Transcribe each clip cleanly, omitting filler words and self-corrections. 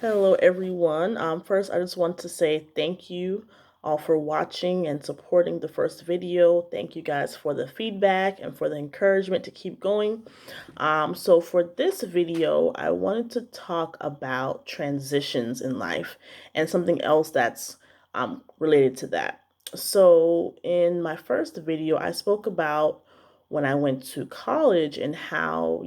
Hello, everyone. First, I just want to say thank you all for watching and supporting the first video. Thank you guys for the feedback and for the encouragement to keep going. So for this video, I wanted to talk about transitions in life and something else that's related to that. So in my first video, I spoke about when I went to college and how,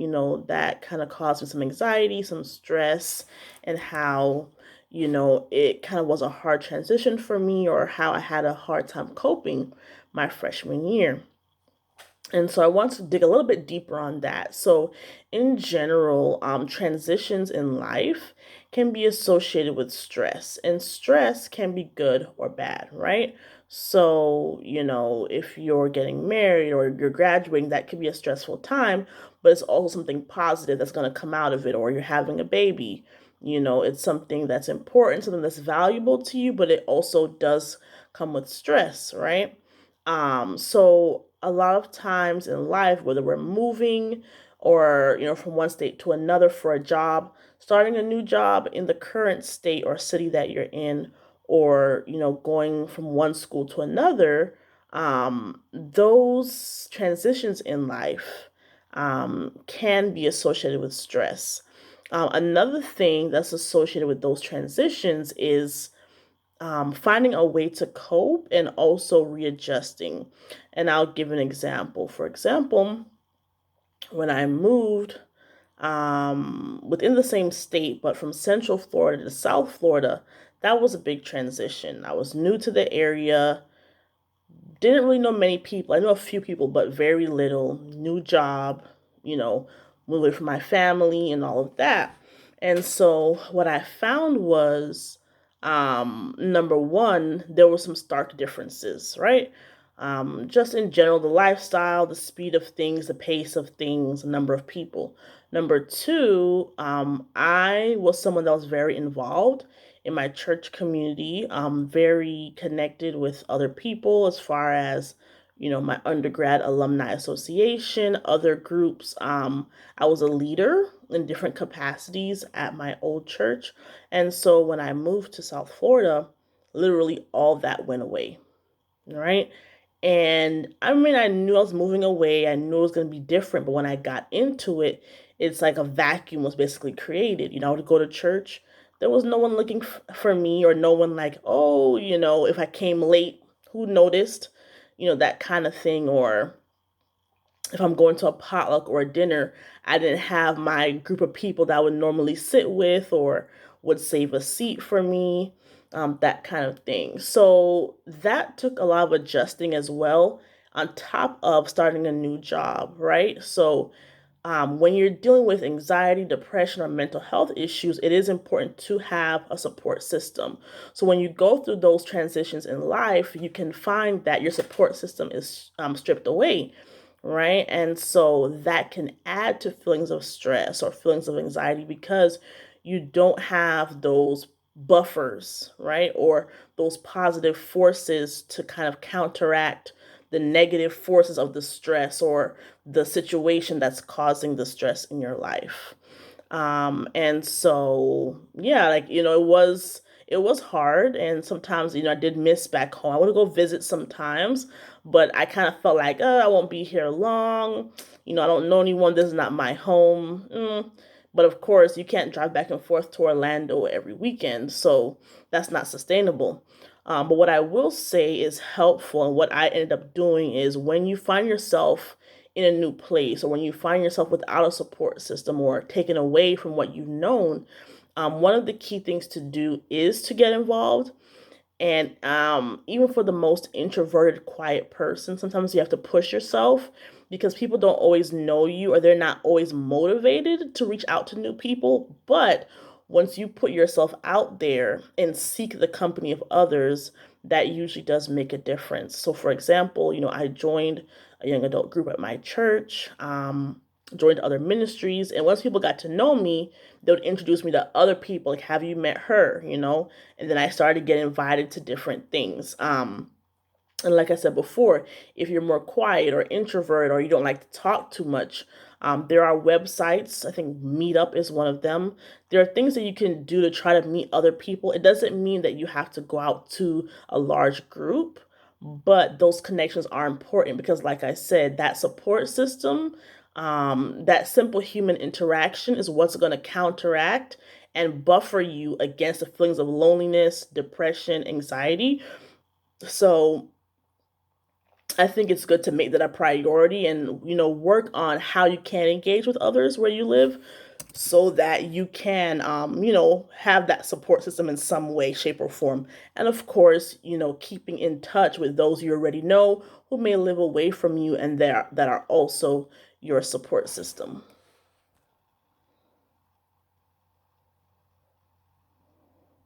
that kind of caused me some anxiety, some stress, and how, it kind of was a hard transition for me, or how I had a hard time coping my freshman year. And so I want to dig a little bit deeper on that. So, in general, transitions in life can be associated with stress, and stress can be good or bad, right? So, if you're getting married or you're graduating, that could be a stressful time, but it's also something positive that's going to come out of it, or you're having a baby. It's something that's important, something that's valuable to you, but it also does come with stress, right? So a lot of times in life, whether we're moving or, from one state to another for a job, starting a new job in the current state or city that you're in, or, going from one school to another, those transitions in life can be associated with stress. Another thing that's associated with those transitions is finding a way to cope and also readjusting. And I'll give an example. For example, when I moved within the same state, but from Central Florida to South Florida, that was a big transition. I was new to the area, didn't really know many people. I know a few people, but very little. New job, you know, moved away from my family and all of that. And so what I found was, number one, there were some stark differences, right? Just in general, the lifestyle, the speed of things, the pace of things, the number of people. Number two, I was someone that was very involved in my church community, very connected with other people as far as, my undergrad alumni association, other groups. I was a leader in different capacities at my old church. And so when I moved to South Florida, literally all that went away, right? And I mean, I knew I was moving away. I knew it was going to be different. But when I got into it, it's like a vacuum was basically created. I would go to church. There was no one looking for me, or no one like, oh, if I came late, who noticed, that kind of thing. Or if I'm going to a potluck or a dinner, I didn't have my group of people that I would normally sit with or would save a seat for me, that kind of thing. So that took a lot of adjusting as well, on top of starting a new job, right? So when you're dealing with anxiety, depression, or mental health issues, it is important to have a support system. So when you go through those transitions in life, you can find that your support system is stripped away, right? And so that can add to feelings of stress or feelings of anxiety because you don't have those buffers, right? Or those positive forces to kind of counteract the negative forces of the stress or the situation that's causing the stress in your life. And so yeah, like, it was hard, and sometimes, I did miss back home. I want to go visit sometimes, but I kind of felt like, I won't be here long. I don't know anyone. This is not my home. But of course, you can't drive back and forth to Orlando every weekend, so that's not sustainable. But what I will say is helpful, and what I ended up doing is, when you find yourself in a new place, or when you find yourself without a support system or taken away from what you've known, one of the key things to do is to get involved. And even for the most introverted, quiet person, sometimes you have to push yourself because people don't always know you, or they're not always motivated to reach out to new people. But once you put yourself out there and seek the company of others, that usually does make a difference. So, for example, I joined a young adult group at my church, joined other ministries, and once people got to know me, they would introduce me to other people, like, have you met her? And then I started getting invited to different things. And like I said before, if you're more quiet or introvert or you don't like to talk too much, there are websites. I think Meetup is one of them. There are things that you can do to try to meet other people. It doesn't mean that you have to go out to a large group, but those connections are important because, like I said, that support system, that simple human interaction is what's going to counteract and buffer you against the feelings of loneliness, depression, anxiety. So, I think it's good to make that a priority and, work on how you can engage with others where you live so that you can, have that support system in some way, shape, or form. And of course, keeping in touch with those you already know who may live away from you and that are also your support system.